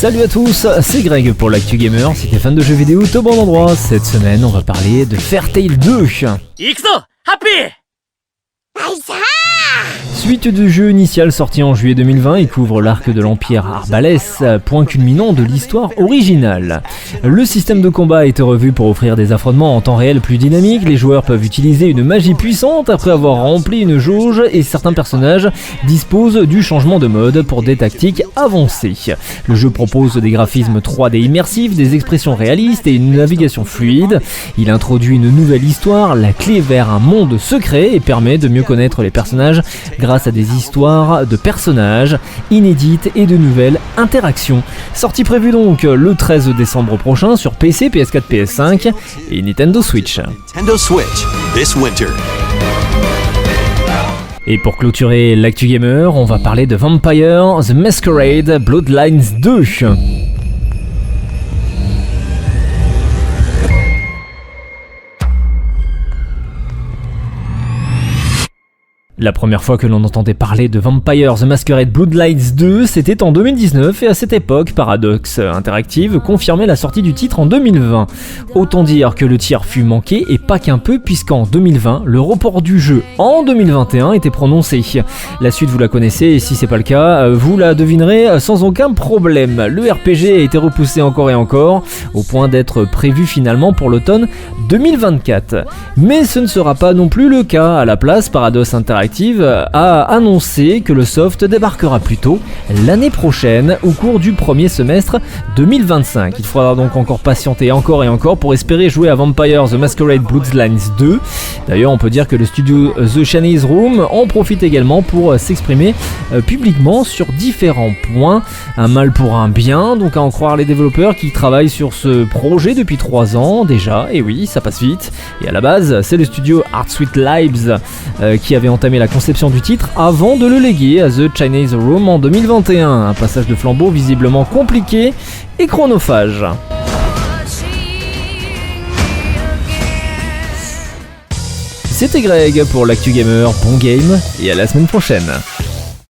Salut à tous, c'est Greg pour l'Actu Gamer. Si t'es fan de jeux vidéo, t'es au bon endroit. Cette semaine, on va parler de Fairy Tail 2. Suite du jeu initial sorti en juillet 2020, il couvre l'arc de l'Empire Arbalès, point culminant de l'histoire originale. Le système de combat a été revu pour offrir des affrontements en temps réel plus dynamiques. Les joueurs peuvent utiliser une magie puissante après avoir rempli une jauge et certains personnages disposent du changement de mode pour des tactiques avancées. Le jeu propose des graphismes 3D immersifs, des expressions réalistes et une navigation fluide. Il introduit une nouvelle histoire, la clé vers un monde secret, et permet de mieux connaître les personnages grâce à des histoires de personnages inédites et de nouvelles interactions. Sortie prévue donc le 13 décembre prochain sur PC, PS4, PS5 et Nintendo Switch. This winter. Et pour clôturer l'actu gamer, on va parler de Vampire the Masquerade Bloodlines 2. La première fois que l'on entendait parler de Vampire the Masquerade Bloodlines 2, c'était en 2019 et à cette époque, Paradox Interactive confirmait la sortie du titre en 2020. Autant dire que le tir fut manqué et pas qu'un peu, puisqu'en 2020, le report du jeu en 2021 était prononcé. La suite vous la connaissez et si c'est pas le cas, vous la devinerez sans aucun problème. Le RPG a été repoussé encore et encore, au point d'être prévu finalement pour l'automne 2024. Mais ce ne sera pas non plus le cas. À la place, Paradox Interactive a annoncé que le soft débarquera plus tôt l'année prochaine au cours du premier semestre 2025. Il faudra donc encore patienter encore et encore pour espérer jouer à Vampire the Masquerade Bloodlines 2. D'ailleurs, on peut dire que le studio The Chinese Room en profite également pour s'exprimer publiquement sur différents points. Un mal pour un bien, donc à en croire les développeurs qui travaillent sur ce projet depuis 3 ans déjà. Et oui, ça passe vite. Et à la base, c'est le studio Art Sweet Lives qui avait entamé la conception du titre avant de le léguer à The Chinese Room en 2021. Un passage de flambeau visiblement compliqué et chronophage. C'était Greg pour l'Actu Gamer, bon game et à la semaine prochaine.